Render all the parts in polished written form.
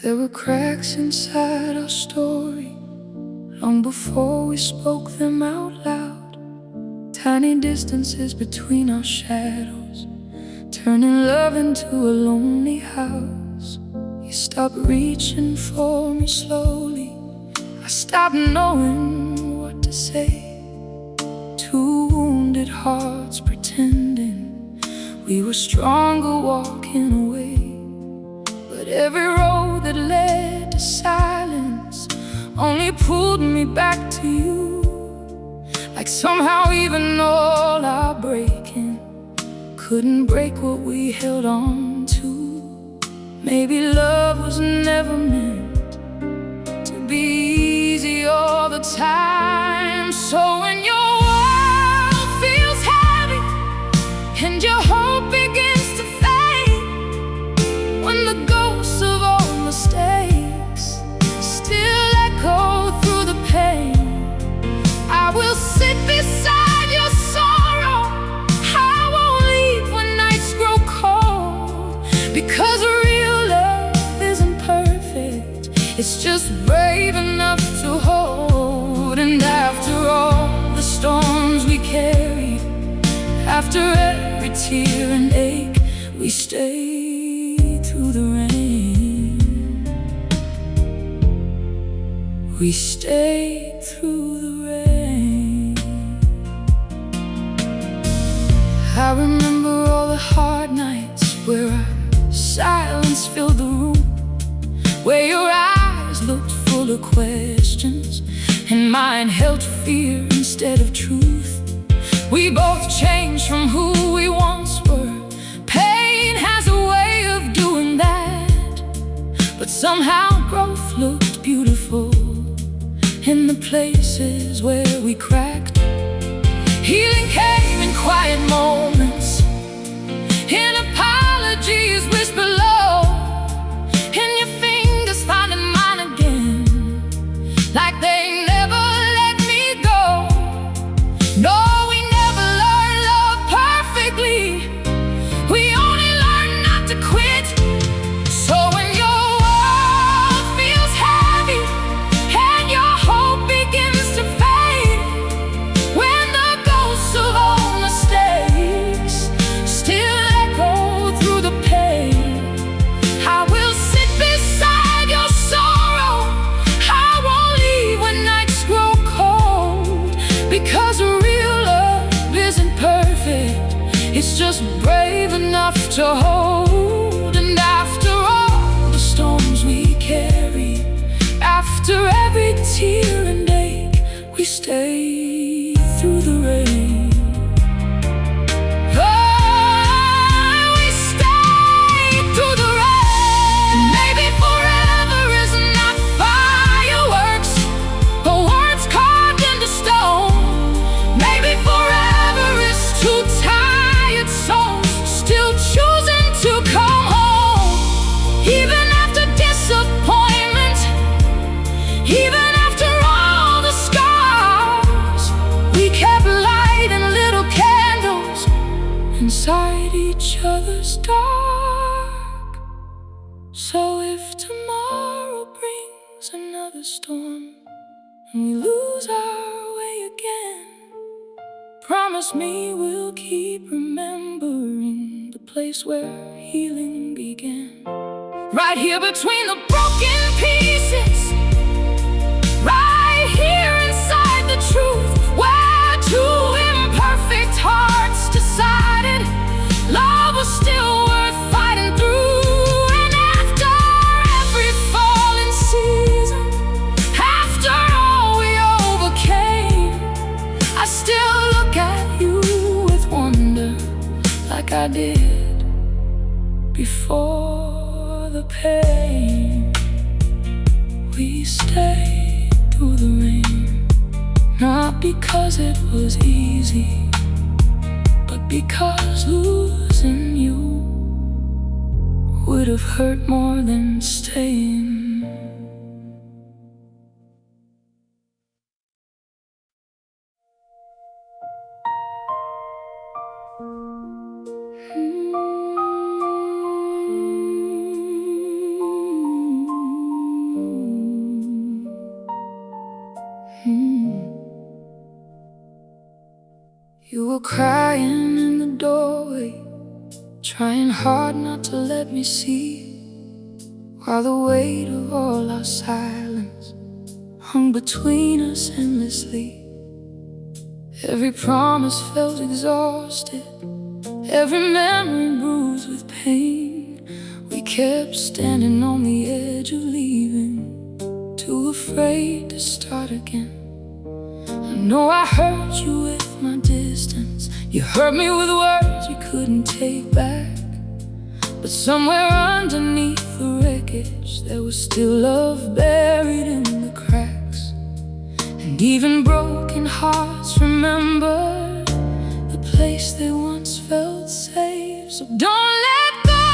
There were cracks inside our story long before we spoke them out loud. Tiny distances between our shadows, turning love into a lonely house. You stopped reaching for me slowly. I stopped knowing what to say. Two wounded hearts pretending we were stronger walking away. But every road that led to silence only pulled me back to you. Like somehow even all our breaking couldn't break what we held on to. Maybe love was never meant to be easy all the time. So when your world feels heavy and your hope begins to fade, when the ghosts of all mistakes still echo through the pain, I will sit beside your sorrow. I won't leave when nights grow cold, because real love isn't perfect, it's just brave enough to hold. And after all the storms we carry, after every tear and ache, we stay through the rain. We stay through the rain. I remember all the hard nights where our silence filled the room, where your eyes looked full of questions and mine held fear instead of truth. We both changed from who we once were. Pain has a way of doing that, but somehow growth looked beautiful in the places where we cracked. Healing came in quiet moments, in apologies whispered low, in your fingers finding mine again, like they never let me go. No, we never learned love perfectly, we only learned not to quit. So when your world feels heavy and your hope begins to fade, when the ghosts of old mistakes still echo through the pain, I will sit beside your sorrow. I won't leave when nights grow cold, because real love isn't perfect, it's just brave enough to hold. And after all the storms we carry, after every tear and ache, we stay through the rain. Oh, we stay through the rain. Maybe forever is not fireworks or words carved into stone. Maybe forever is two tired souls still choosing to come home. Even after disappointment, even after all the scars, we kept lighting little candles inside each other's dark. So if tomorrow brings another storm and we lose our way again, promise me we'll keep remembering the place where healing began. Right here between the broken pieces, right here inside the truth, where two imperfect hearts decided love was still worth fighting through. And after every fallen season, after all we overcame, I still look at you with wonder, like I did before the pain. We stayed through the rain, not because it was easy, but because losing you would have hurt more than staying. were crying in the doorway, trying hard not to let me see, while the weight of all our silence hung between us endlessly. Every promise felt exhausted, every memory bruised with pain. We kept standing on the edge of leaving, too afraid to start again. I know I hurt you with my distance, you hurt me with words we couldn't take back. But somewhere underneath the wreckage, there was still love buried in the cracks. And even broken hearts remember the place they once felt safe. So don't let go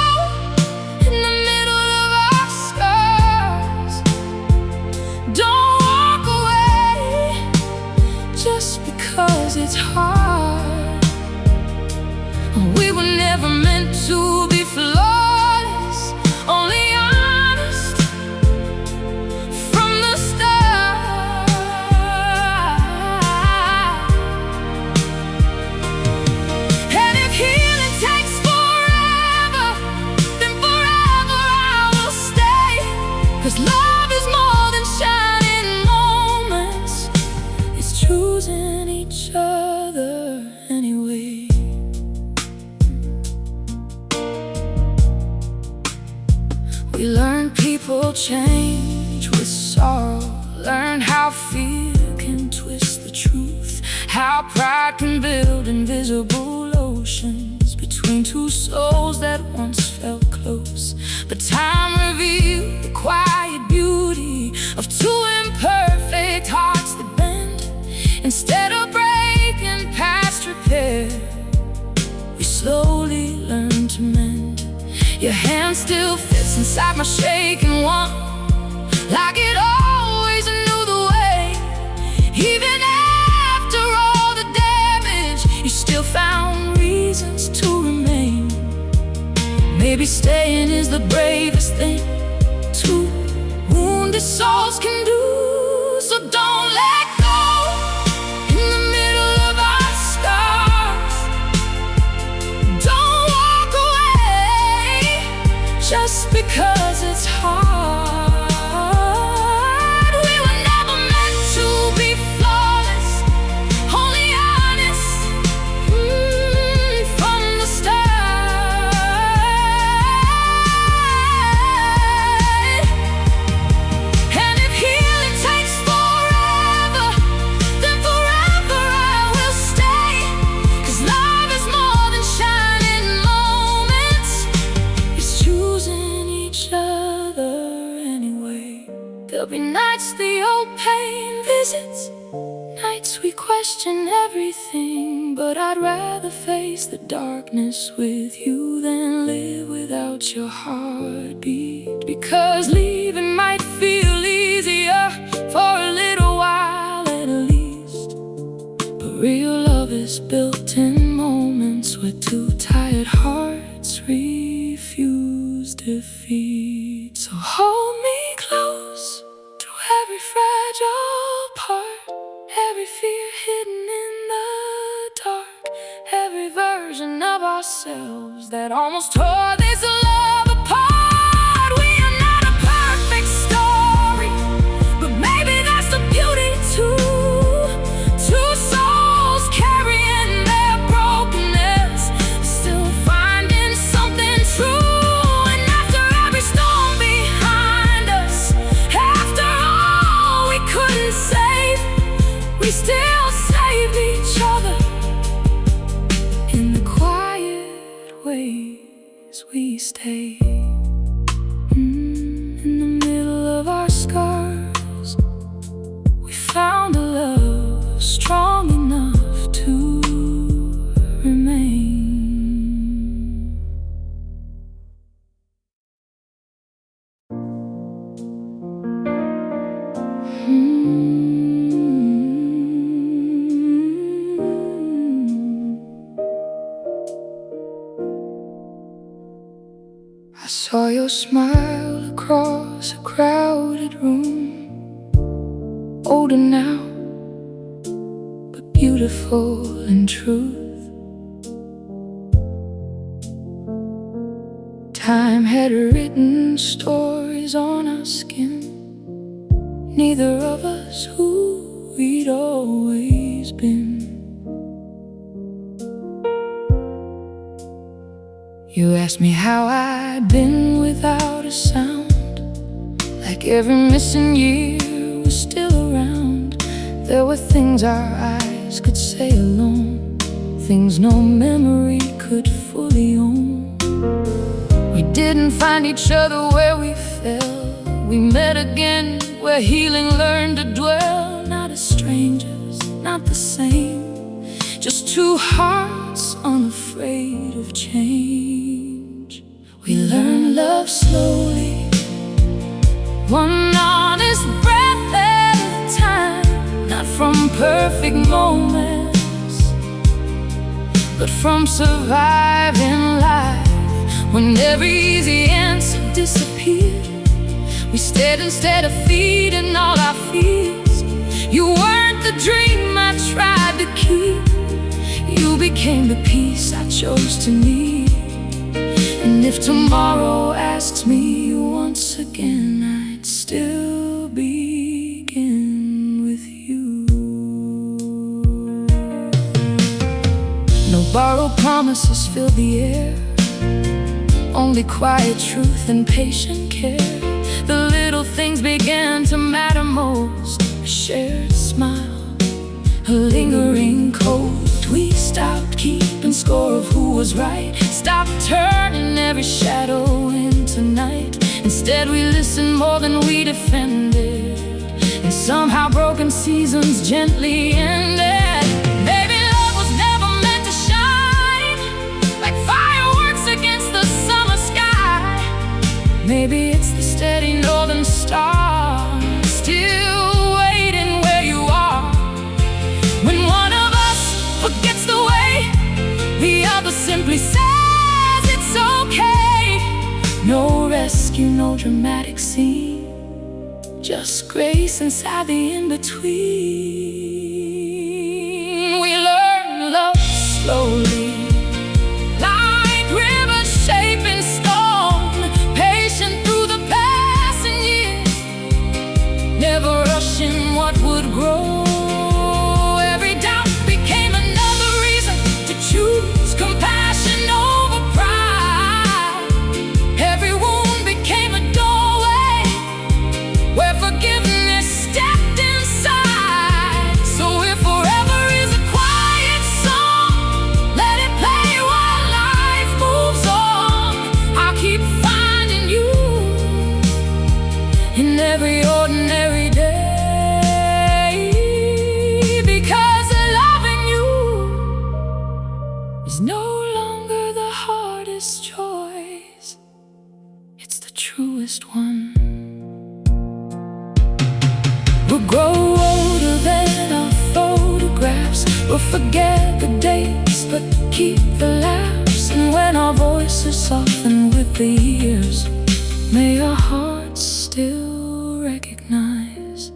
in the middle of our scars. Don't walk away just because it's hard. We were never meant to be flawless, only honest from the start. And if healing takes forever, then forever I will stay. 'Cause love is more than shining moments, it's choosing each other anyway. We learn people change with sorrow, learn how fear can twist the truth, how pride can build invisible oceans between two souls that once felt close. But time revealed the quiet beauty of two imperfect hearts that bend. Instead of breaking past repair, we slowly learn to mend. Your hand still fits inside my shaking one, like it always knew the way. Even after all the damage, you still found reasons to remain. Maybe staying is the bravest thing two wounded souls can do. So don't let go in the middle of our scars. Don't walk away just because it's hard. We were never meant to be flawless, only honest from the start. And if healing takes forever, then forever I will stay. 'Cause love is more than shining moments, it's choosing each other anyway. There'll be nights the old pain visits, nights we question everything. But I'd rather face the darkness with you than live without your heartbeat. Because leaving might feel easier for a little while at least, but real love is built in moments where two tired hearts refuse defeat. So hold me close through every fragile part, every fear hidden in the dark, every version of ourselves that almost tore this love apart. We are not a perfect story, but maybe that's the beauty too. Two souls carrying their brokenness, still finding something true. And after every storm behind us, after all we couldn't save, we still saved each other in the quiet ways we stay. In the middle of our scars, we found a love strong enough to remain. I saw your smile across a crowded room, older now, but beautiful in truth. Time had written stories on our skin, neither of us who we'd always been. You asked me how I'd been without a sound, like every missing year was still around. There were things our eyes could say alone, things no memory could fully own. We didn't find each other where we fell. We met again where healing learned to dwell. Not as strangers, not the same, just two hearts unafraid of change. We learned love slowly, one honest breath at a time. Not from perfect moments, but from surviving life. When every easy answer disappeared, we stared instead of feeding all our fears. You weren't the dream I tried to keep, you became the peace I chose to need. And if tomorrow asks me once again, I'd still begin with you. No borrowed promises fill the air, only quiet truth and patient care. The little things began to matter most, a shared smile, a lingering cold. We stopped keeping score of who was right, stopped turning every shadow into night. Instead we listened more than we defended, and somehow broken seasons gently ended. Maybe love was never meant to shine like fireworks against the summer sky. Maybe it's the steady northern star still waiting where you are. When one of us forgets the way, the other simply says it's okay. No rescue, no dramatic scene, just grace inside the in-between. We learn love slowly, like rivers shaping stone, patient through the passing years, never rushing what would grow. Every doubt became another reason to choose compassion over pride. Every wound became a doorway where forgiveness stepped inside. So if forever is a quiet song, let it play while life moves on. I'll keep finding you in every ordinary day, because loving you is no longer the hardest choice, it's the truest one. We'll grow older than our photographs, we'll forget the dates but keep the laughs. And when our voices soften with the years, may our hearts still recognize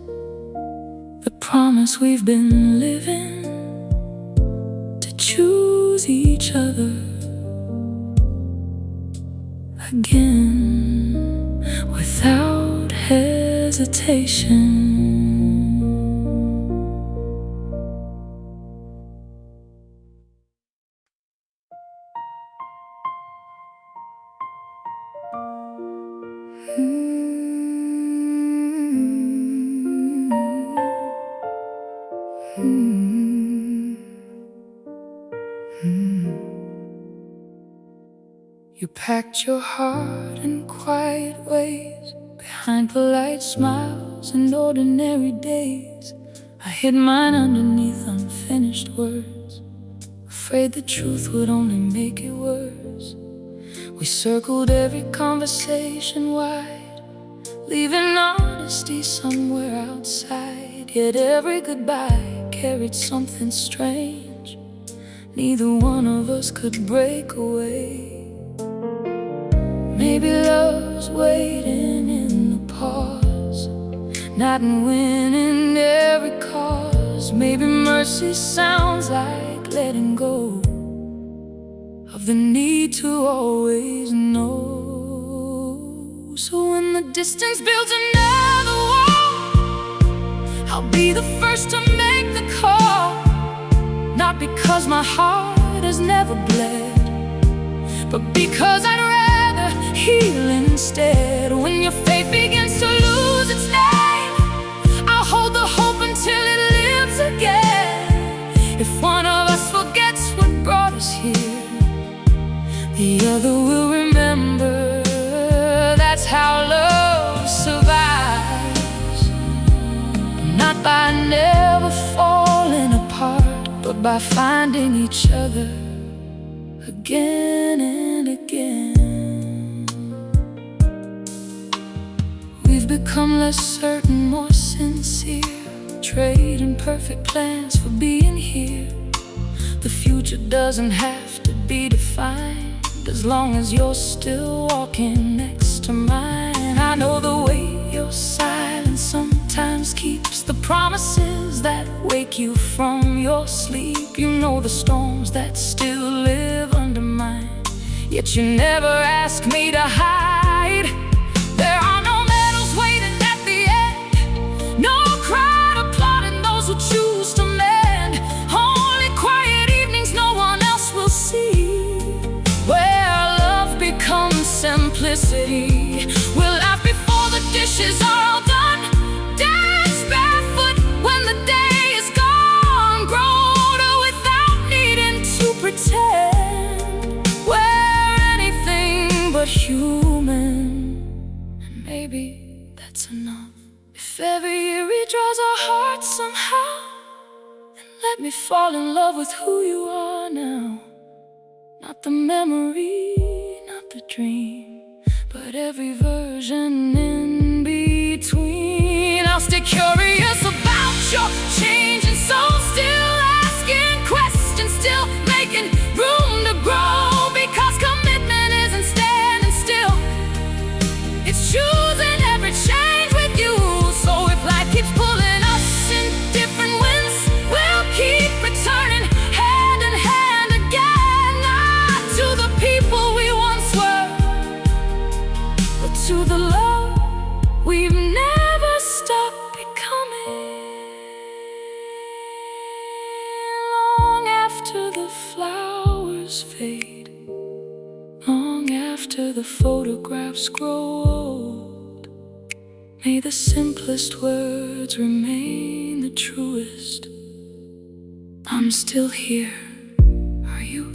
the promise we've been living, to choose each other again without hesitation. You packed your heart in quiet ways, behind polite smiles and ordinary days. I hid mine underneath unfinished words, afraid the truth would only make it worse. We circled every conversation wide, leaving honesty somewhere outside. Yet every goodbye carried something strange, neither one of us could break away. Maybe love's waiting in the pause, not in winning every cause. Maybe mercy sounds like letting go of the need to always know. So when the distance builds another wall, I'll be the first to make the call. Not because my heart has never bled, but because I'd rather heal instead. When your faith begins to lose its name, I'll hold the hope until it lives again. If one of us forgets what brought us here, the other will remember. That's how love survives. Not by never falling apart, but by finding each other again and again. We've become less certain, more sincere, trading perfect plans for being here. The future doesn't have to be defined, as long as you're still walking next to mine. I know the way your silence sometimes keeps the promises that wake you from your sleep. You know the storms that still live under mine, yet you never ask me to hide. There are no medals waiting at the end, no crowd applauding those who choose to mend. Only quiet evenings no one else will see, where love becomes simplicity. We'll laugh before the dishes are all done, dance barefoot when the day is gone, grow older without needing to pretend. We're anything but human, and maybe that's enough. If every year redraws our hearts somehow, then let me fall in love with who you are now. Not the memory, not the dream, but every version in between. I'll stay curious about your changing soul, still asking questions, still making room to grow. Because commitment isn't standing still, it's choosing every change with you. So if life keeps pulling us in different winds, we'll keep returning hand in hand again. Not to the people we once were, but to the love we've never stopped becoming. Long after the flowers fade, long after the photographs grow old, may the simplest words remain the truest. I'm still here, are you?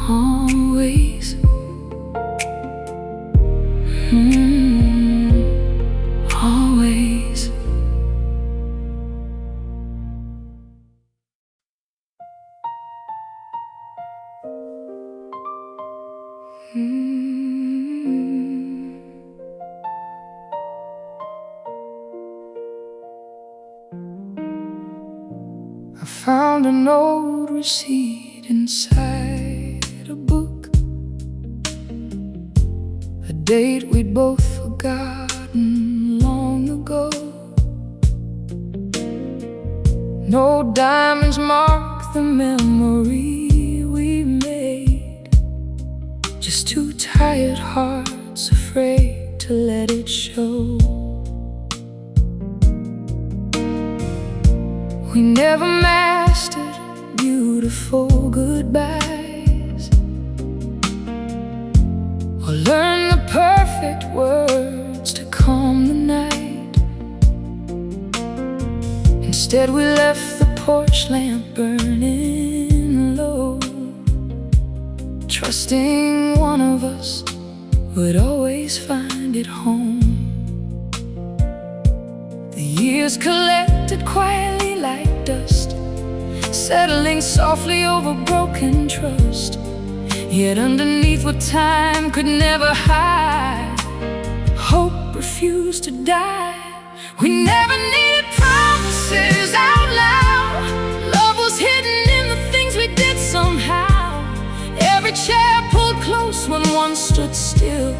Always. Always. I found an old receipt inside a book, a date we'd both forgotten long ago. No diamonds mark the memory we made, just two tired hearts afraid to let it show. We never mastered beautiful goodbyes, or learned the perfect words to calm the night. Instead we left the porch lamp burning low, trusting one of us would always find it home. The years collected quietly like dust, settling softly over broken trust. Yet underneath what time could never hide, hope refused to die. We never needed promises out loud, love was hidden in the things we did somehow. Every chair pulled close when one stood still,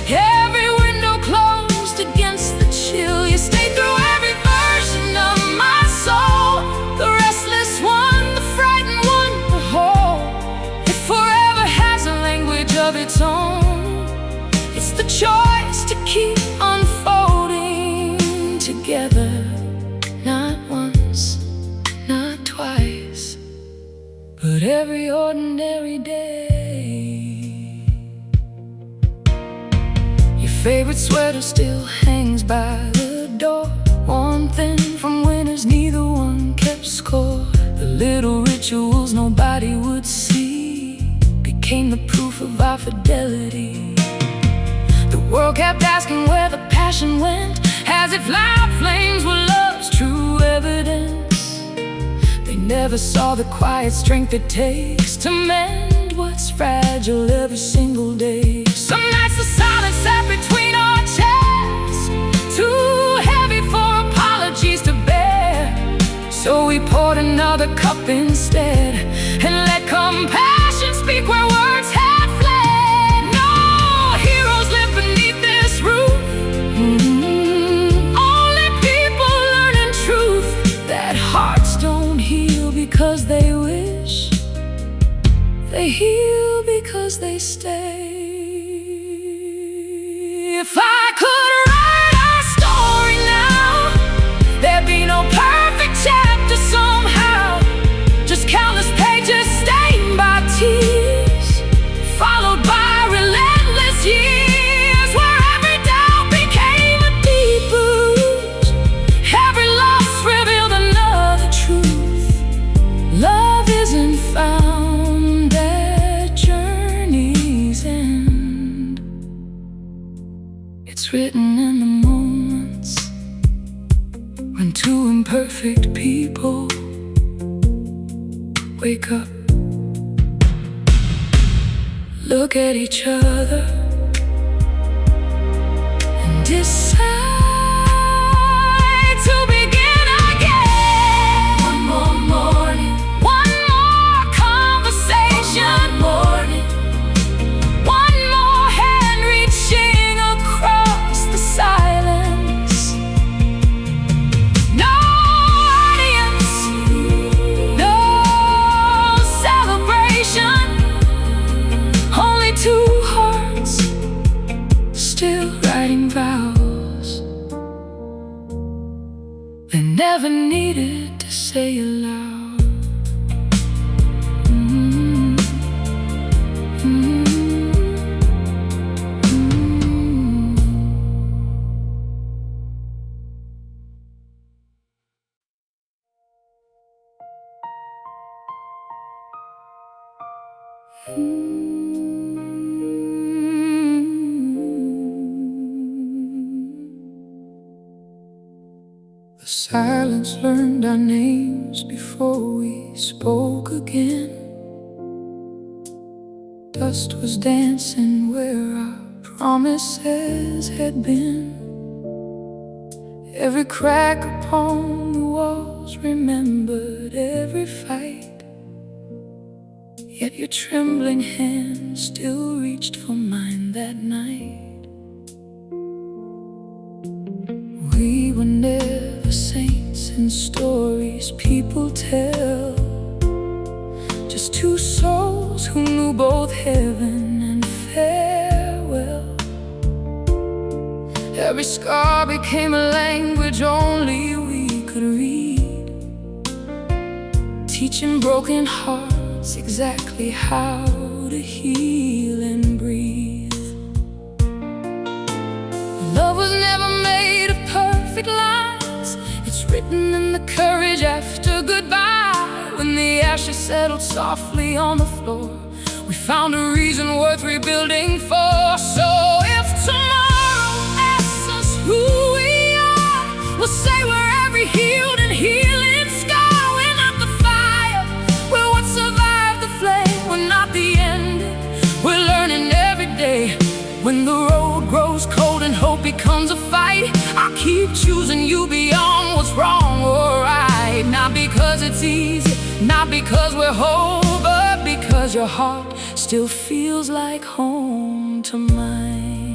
every window closed against the chill. You stayed through every version of my soul, the restless one, the frightened one, the whole. It forever has a language of its own. ordinary day. Your favorite sweater still hangs by the door. One thing from winners, neither one kept score. The little rituals nobody would see became the proof of our fidelity. The world kept asking where the passion went, as if loud flames were love's true evidence. They never saw the quiet strength it takes to mend what's fragile every single day. Some nights the silence sat between our chests, too heavy for apologies to bear. So we poured another cup instead, and let compassion speak where words had fled. No heroes live beneath this roof. Only people learning truth, that hearts don't heal because they wish. They heal because they stay. If I could write our story now, there'd be no perfect chapter somehow. Just countless pages stained by tears, followed by relentless years, where every doubt became a deep bruise, every loss revealed another truth. Love isn't found at journey's end. It's written in the moments when two imperfect people wake up, look at each other, and decide to begin again. One more morning, one more conversation, morning, one more hand reaching across the silence. No audience, no celebration, only two hearts still writing vows they never needed to say aloud. The silence learned our names before we spoke again. Dust was dancing where our promises had been. Every crack upon the walls remembered every fight, yet your trembling hand still reached for mine that night. We were never saints in stories people tell, just two souls who knew both heaven and farewell. Every scar became a language only we could read, teaching broken hearts exactly how to heal and breathe. Love was never made of perfect lines. It's written in the courage after goodbye. When the ashes settled softly on the floor, we found a reason worth rebuilding for. So if tomorrow asks us who we are, we'll say we're every healed and healing scar. We're not the fire, we're what survived the flame. We're not the end, we're learning every day. When the road grows cold and hope becomes a fight, I'll keep choosing you beyond what's wrong or right. Not because it's easy, not because we're whole, but because your heart still feels like home to mine.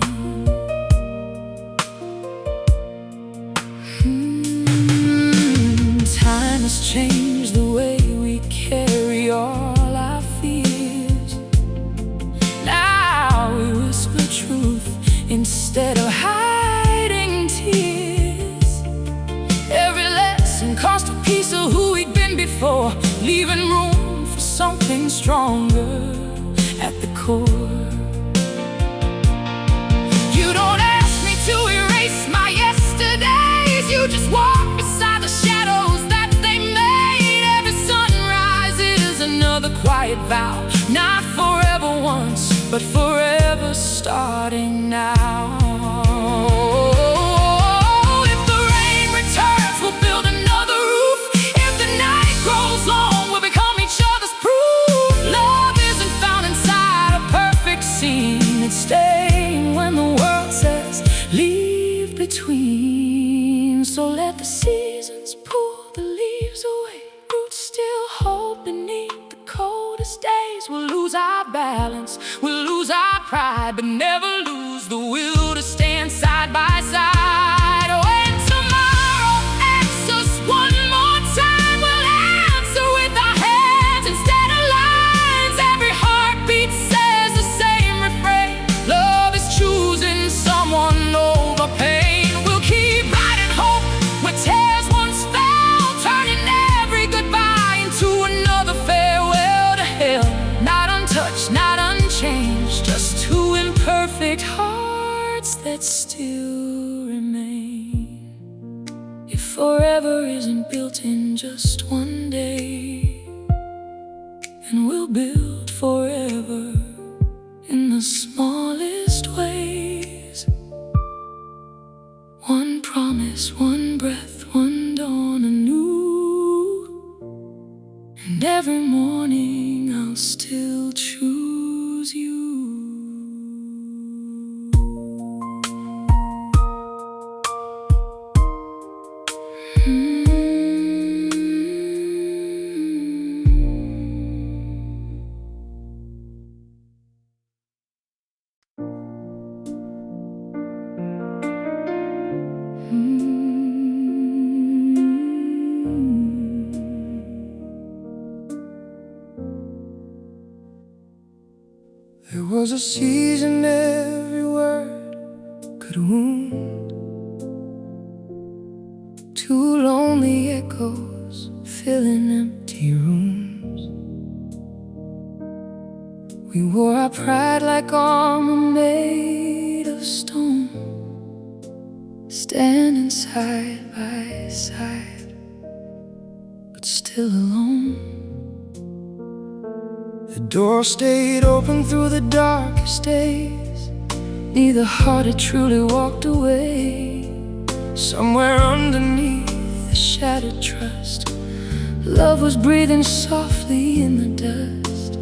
Time has changed the way we carry all our fears. Now we whisper truth instead of hiding tears. Every lesson cost a piece of who we'd been before, leaving room for something stronger at the core. You don't ask me to erase my yesterdays, you just walk beside the shadows that they made. Every sunrise is another quiet vow, not forever once, but forever starting now. If the rain returns, we'll build another roof. If the night grows long, we'll become each other's proof. Love isn't found inside a perfect scene, it's staying when the world says leave between. So let the seasons pull the leaves away, roots still hold beneath the coldest days. We'll lose our balance, we'll lose our pride, but never lose the will to stand side by side. When tomorrow asks us one more time, we'll answer with our hands instead of lines. Every heartbeat says the same refrain: love is choosing someone over pain. We'll keep writing hope where tears once fell, turning every goodbye into another farewell to hell. Not untouched, not unchanged, just two imperfect hearts that still remain. If forever isn't built in just one day, then we'll build forever in the smallest ways. One promise, one breath, one dawn anew, and every morning I'll still choose you. There was a season every word could wound, two lonely echoes filling empty rooms. We wore our pride like armor made of stone, standing side by side, but still alone. The door stayed open through the darkest days, neither heart had truly walked away. Somewhere underneath the shattered trust, love was breathing softly in the dust.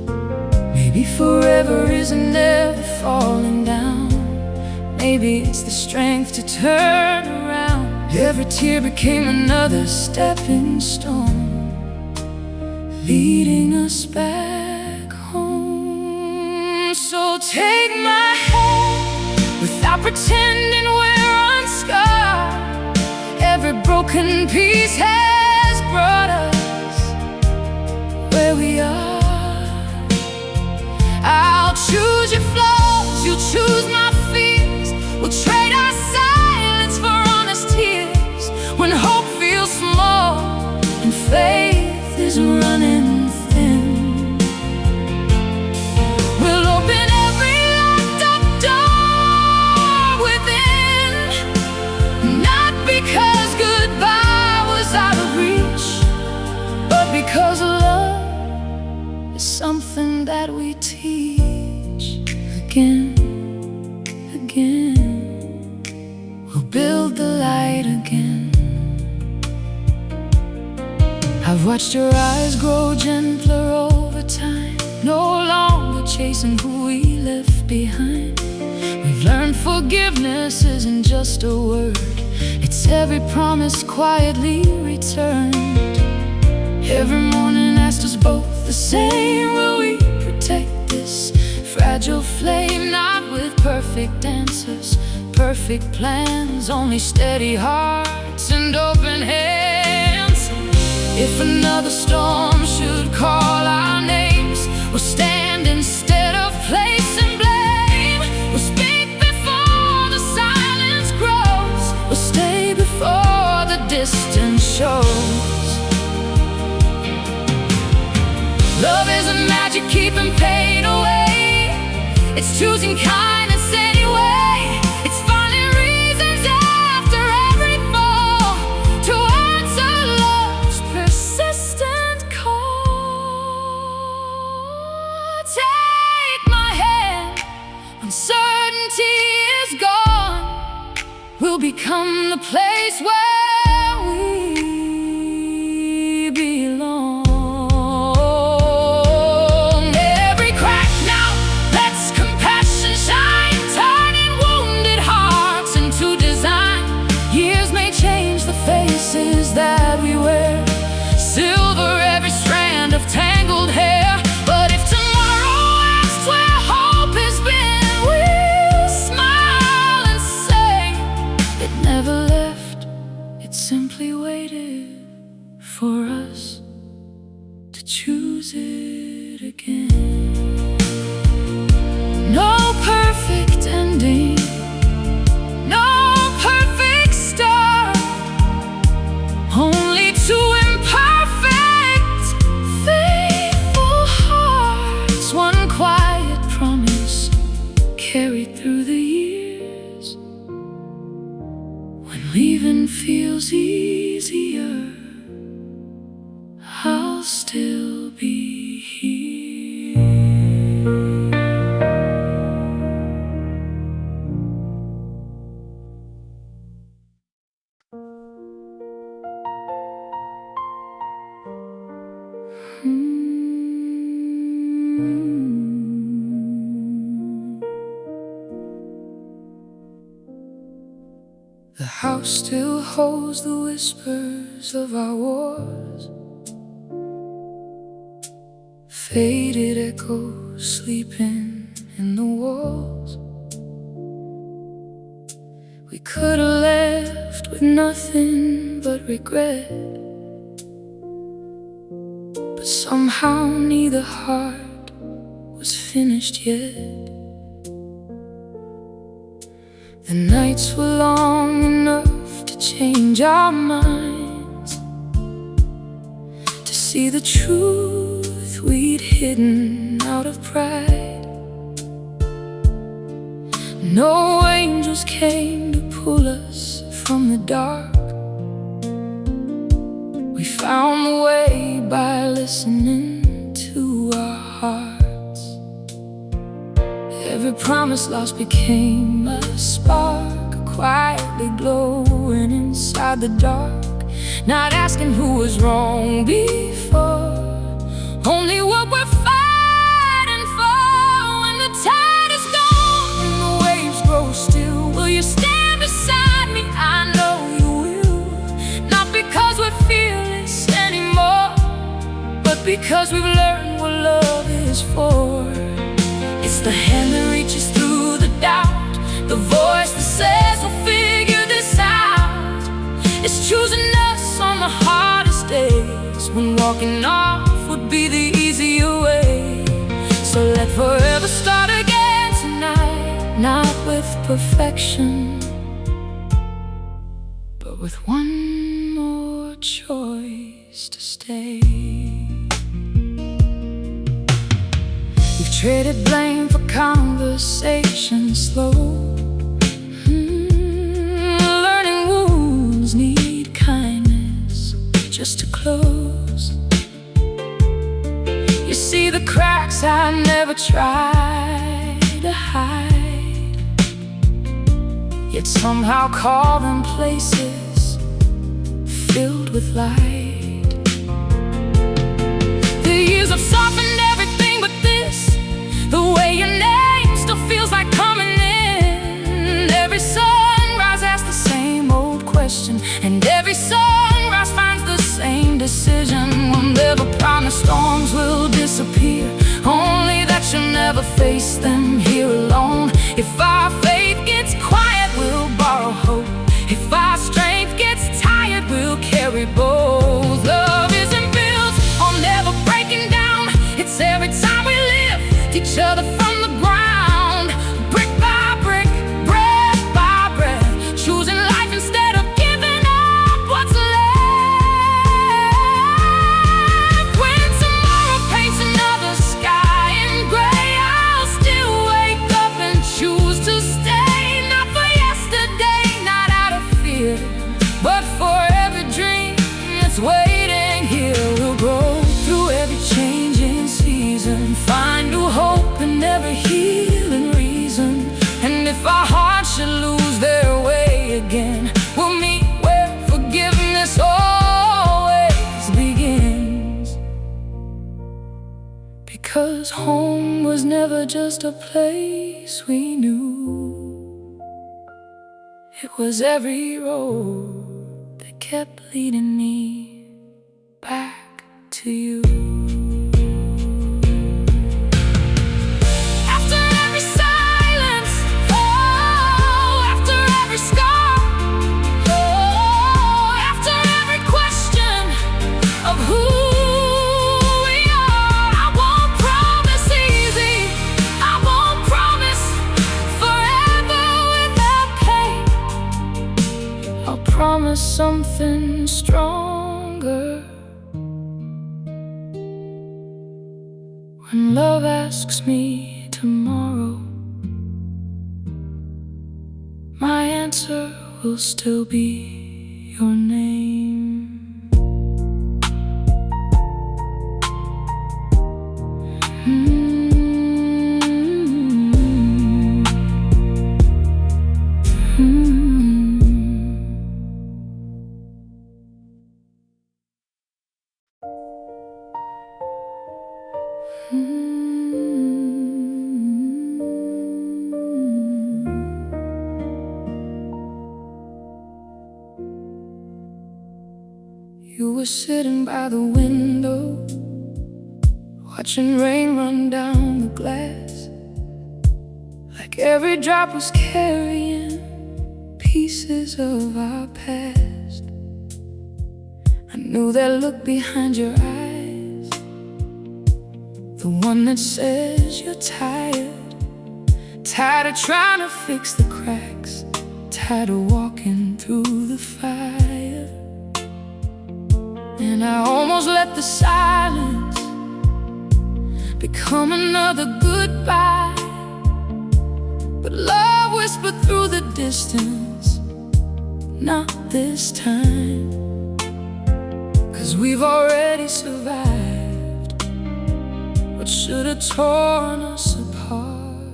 Maybe forever isn't never falling down, maybe it's the strength to turn around. Every tear became another stepping stone, leading us back home. So take my hand without pretending we're unscarred. Every broken piece has brought us where we are. I'll choose your flaws, you choose my fears. We'll trade our silence for honest tears. When hope feels small and faith is running thin, we'll open every locked up door within. Not because goodbye was out of reach, but because love is something that we teach again. We'll build the light again. I've watched your eyes grow gentler over time, no longer chasing who we left behind. We've learned forgiveness isn't just a word, it's every promise quietly returned. Every morning asked us both the same: will we protect this fragile flame? Not with perfect answers, perfect plans, only steady hearts and open hands. If another storm should call our names, we'll stand instead of placing blame. We'll speak before the silence grows, we'll stay before the distance shows. Love isn't magic keeping pain away. It's choosing kindness anyway. It's finding reasons after every fall to answer love's persistent call. Take my hand, uncertainty is gone. We'll become the place where we belong. Every crack now lets compassion shine, turning wounded hearts into design. Years may change the faces that we wear, silver every strand of tangled hair. But if tomorrow asks where hope has been, we'll smile and say it never left. It simply waited for us to choose it again. No perfect ending, no perfect start, only two imperfect, faithful hearts. One quiet promise carried through the years. When leaving feels easier, I'll still be here. The house still holds the whispers of our wars, faded echoes sleeping in the walls. We could have left with nothing but regret, but somehow neither heart was finished yet. The nights were long enough to change our minds, to see the truth we'd hidden out of pride. No angels came to pull us from the dark. We found the way by listening to our hearts. Every promise lost became a spark, quietly glowing inside the dark. Not asking who was wrong before, only what we're fighting for. When the tide is gone and the waves grow still, will you stand beside me? I know you will. Not because we're fearless anymore, but because we've learned what love is for. It's the hand that reaches through the doubt, the voice that says we'll figure this out. It's choosing us on the hardest days, when walking off would be the easier way. So let forever start again tonight, not with perfection, but with one more choice to stay. We've traded blame for conversation slow. Learning wounds need kindness just to close. You see the cracks I never tried to hide, yet somehow call them places filled with light. The years have softened everything but this, the way your name still feels like coming in. Every sunrise asks the same old question, and every sunrise finds the same decision. We'll never promise storms will disappear, only that you'll never face them here alone. If our faith gets quiet, we'll borrow hope. If our strength gets tired, we'll carry both. Love isn't built on never breaking down, it's every time we lift each other from the ground. Brick by brick, breath by breath, choosing life instead of giving up. 'Cause home was never just a place we knew. It was every road that kept leading me back to you. After every silence, oh, after every scar, oh, after every question of who we are, I won't promise easy, I won't promise forever without pain. I'll promise something stronger. When love asks me tomorrow, my answer will still be your name. You were sitting by the window, watching rain run down the glass, like every drop was carrying pieces of our past. I knew that look behind your eyes, the one that says you're tired, tired of trying to fix the cracks, tired of walking through the fire. And I almost let the silence become another goodbye, but love whispered through the distance, not this time. 'Cause we've already survived what should have torn us apart.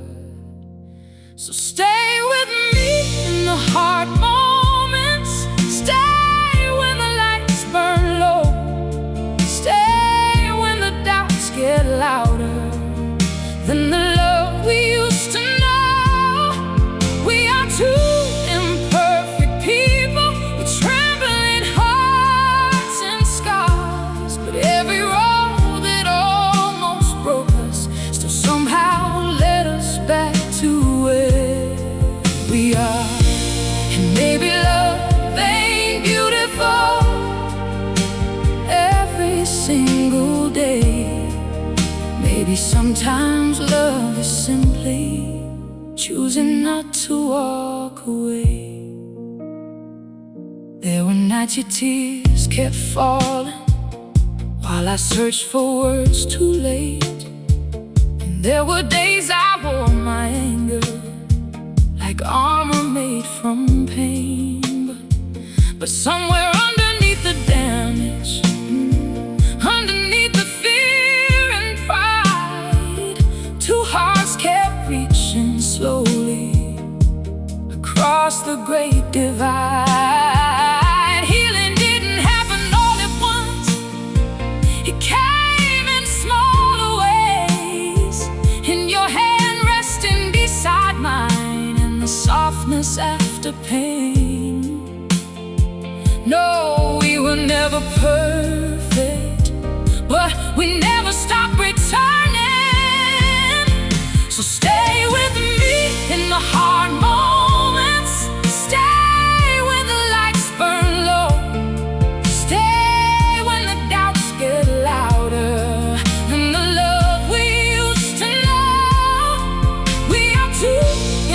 So stay with me in the hard moments, stay when the lights burn low, stay when the doubts get louder than the love we used to know. We are two imperfect people with trembling hearts and scars, but every road that almost broke us still somehow led us back to where we are. And maybe love ain't beautiful every single day. Maybe sometimes love is simply choosing not to walk away. There were nights your tears kept falling while I searched for words too late. And there were days I wore my anger like armor made from pain. But somewhere underneath the damage, underneath the fear and pride, two hearts kept reaching slowly across the great divide. Healing didn't happen all at once, it came in smaller ways. In your hand resting beside mine, and the softness after pain. No, we were never perfect, but we never stopped returning. So stay with me in the hard moments, stay when the lights burn low, stay when the doubts get louder than the love we used to know. We are two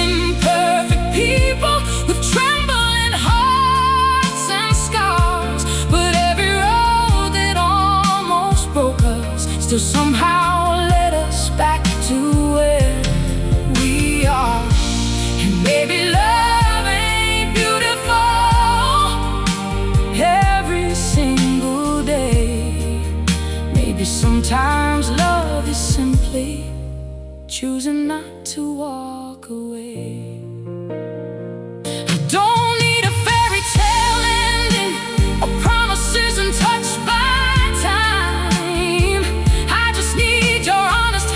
imperfect people with trembling hearts and scars, but every road that almost broke us still somehow led us back to where we are. And maybe love ain't beautiful every single day. Maybe sometimes love is simply choosing not to walk away. I don't need a fairy tale ending or promises untouched by time. I just need your honest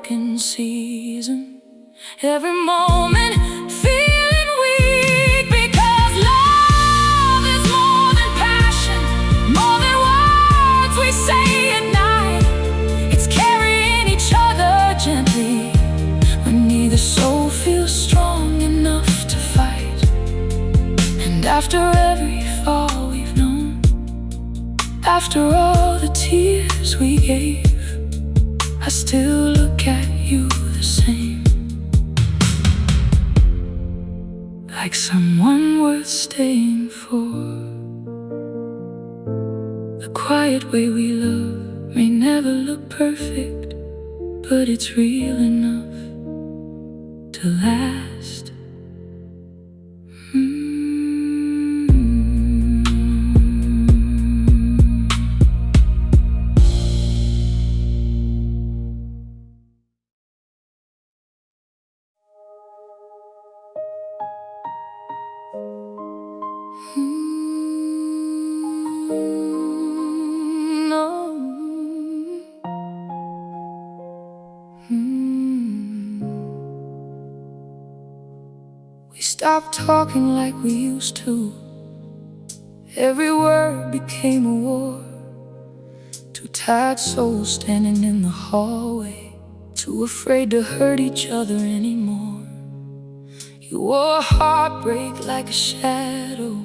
broken season, every moment feeling weak, because love is more than passion, more than words we say at night. It's carrying each other gently when neither soul feels strong enough to fight. And after every fall we've known, after all the tears we gave, I still look at you the same, like someone worth staying for. The quiet way we love may never look perfect, but it's real enough to last. We stopped talking like we used to. Every word became a war. Two tired souls standing in the hallway, too afraid to hurt each other anymore. You wore heartbreak like a shadow,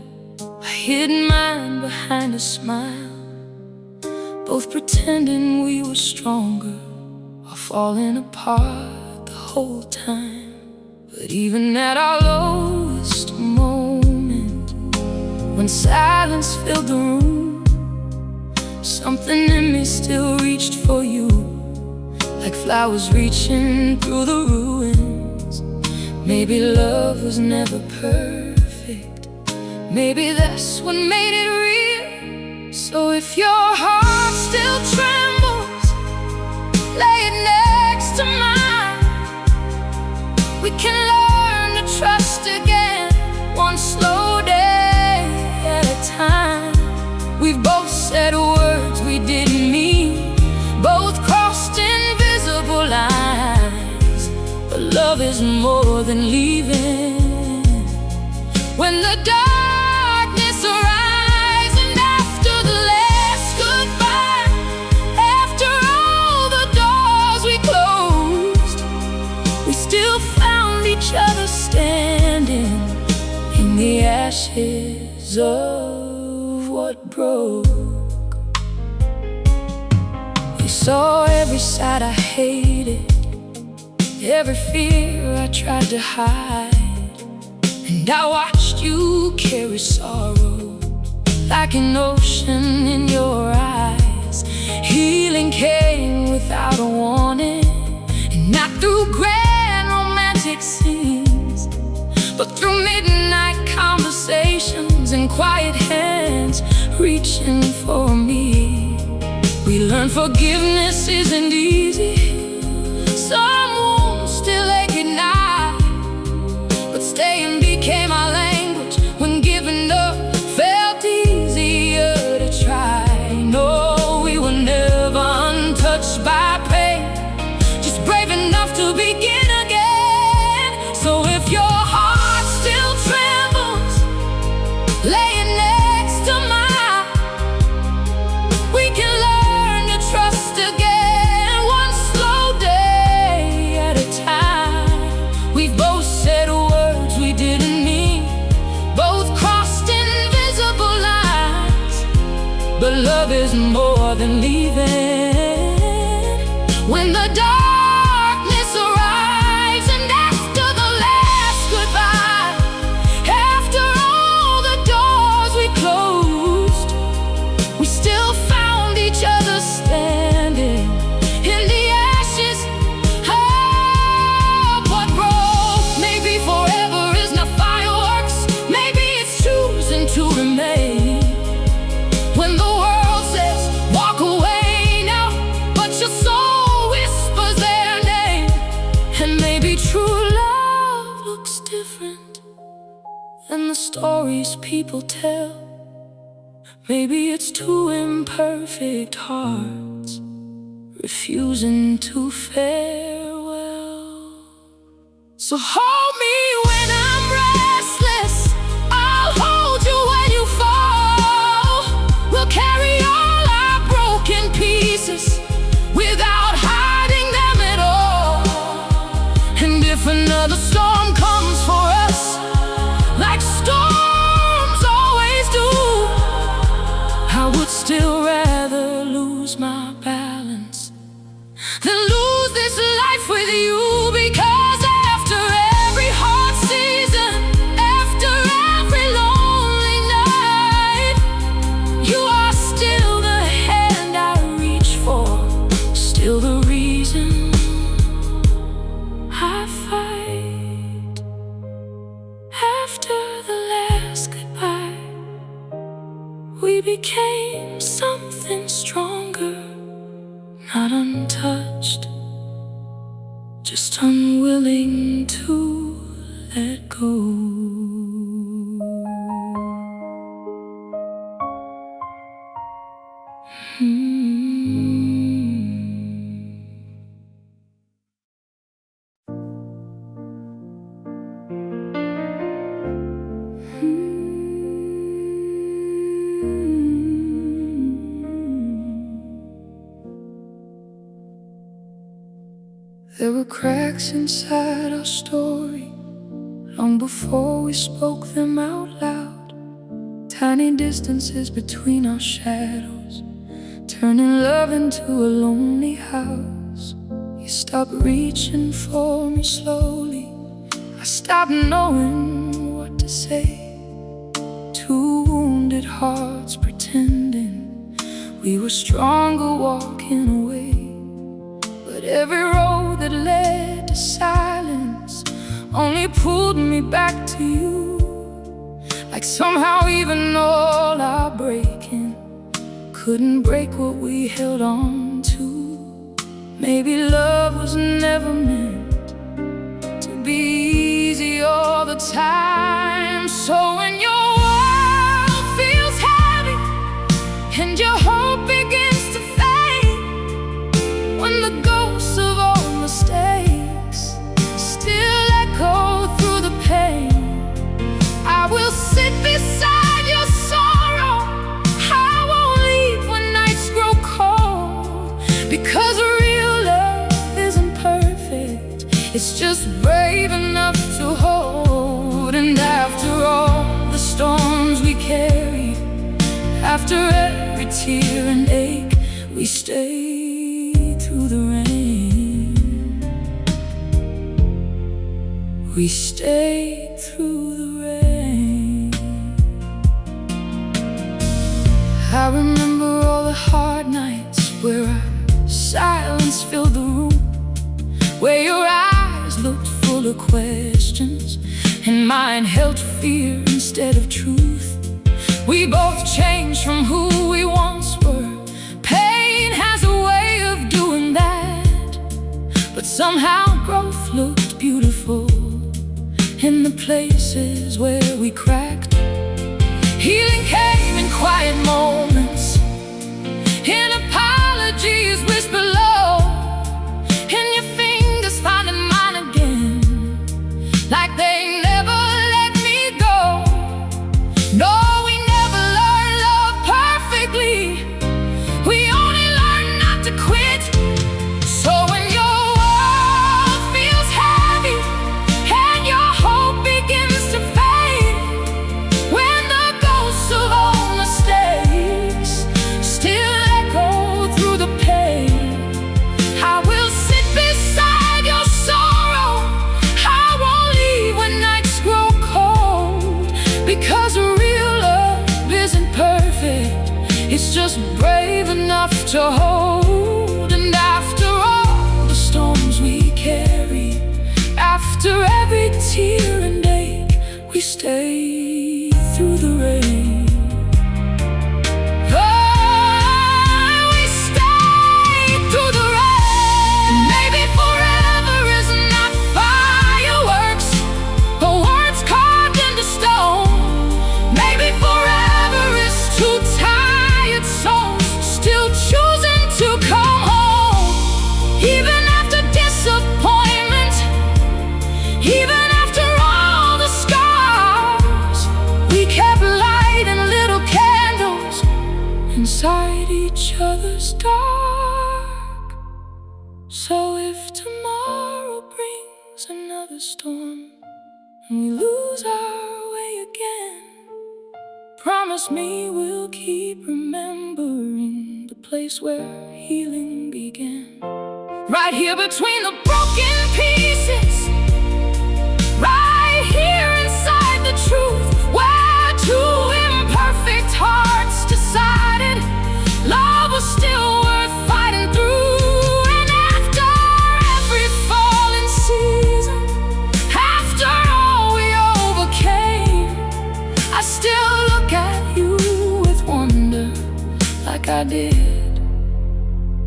a hidden mind behind a smile, both pretending we were stronger, while falling apart the whole time. But even at our lowest moment, when silence filled the room, something in me still reached for you, like flowers reaching through the ruins. Maybe love was never perfect, maybe that's what made it real. So if your heart still trembles, lay it next to mine. We can learn to trust again, one slow day at a time. We've both said words we didn't mean, both crossed invisible lines, but love is more than leaving. When the darkness arrives, and after the last goodbye, after all the doors we closed, we still found each other standing in the ashes of what broke. You saw every side I hated, every fear I tried to hide, and I watched you carry sorrow like an ocean in your eyes. Healing came without a warning, and not through grand romantic scenes, but through midnight conversations and quiet hands reaching for me. We learned forgiveness isn't easy. Some wounds still ache at night, but staying became our language when giving up felt easier to try. No, we were never untouched by pain, just brave enough to begin again. So if your heart still trembles, lay it next to mine. We can learn to trust again, one slow day at a time. We've both said words we didn't mean, both crossed invisible lines, but love is more than leaving. When the darkness arrives, and after the last goodbye, after all the doors we closed, we still found each other standing in the ashes of what broke. Maybe forever is not fireworks, maybe it's choosing to remain. When the world says walk away now, but your soul whispers their name. And maybe true love looks different than the stories people tell. Maybe it's two imperfect hearts refusing to farewell. So hold me when I'm restless, I'll hold you when you fall. We'll carry all our broken pieces without hiding them at all. And if another storm comes for us, like storms always do, I would still rather lose my balance than lose this life with you. Because after every hard season, after every lonely night, you are still the hand I reach for, still the reason I fight. After the last goodbye, we became something stronger, not untouched, just unwilling to let go. There were cracks inside our story long before we spoke them out loud. Tiny distances between our shadows, turning love into a lonely house. You stopped reaching for me slowly, I stopped knowing what to say. Two wounded hearts pretending we were stronger walking away. But every road that led to silence only pulled me back to you. Like somehow even all our breaking couldn't break what we held on to. Maybe love was never meant to be easy all the time. So when your world feels heavy and your hope begins to fade, when the ghosts of all mistakes still echo through the pain, I will sit beside your sorrow. I won't leave when nights grow cold. Because real love isn't perfect, it's just brave enough to hold. And after all the storms we carry, after every tear and ache, we stay through the rain. We stay through the rain. I remember all the hard nights where our silence filled the room, where your eyes looked full of questions and mine held fear instead of truth. We both changed from who we once were. Pain has a way of doing that, but somehow growth looked beautiful in the places where we cracked. Healing came in quiet moments, in apologies whispered low, in your fingers finding mine again, like they never let me go. No, we never learned love perfectly, we only learned not to quit. So when your world feels heavy and your hope begins to fade, when the ghosts of all mistakes still echo through the pain, I will sit beside your sorrow. I won't leave when nights grow cold. Because real love isn't perfect, it's just brave enough to hold. And after all the storms we carry, after every tear and ache, we stay through the rain. Oh, we stay through the rain. Maybe forever is not fireworks, but words carved into stone. Maybe forever is two tired souls still choosing to come home. Even after disappointment, each other's dark. So if tomorrow brings another storm and we lose our way again, promise me we'll keep remembering the place where healing began. Right here between the broken pieces, right here inside the truth, where two imperfect hearts decided love was still worth fighting through. And after every fallen season, after all we overcame, I still look at you with wonder, like I did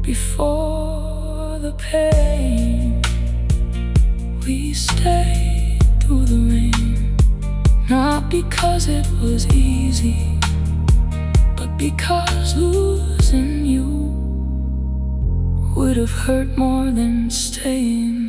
before the pain. We stayed through the rain, not because it was easy, but because losing you would have hurt more than staying.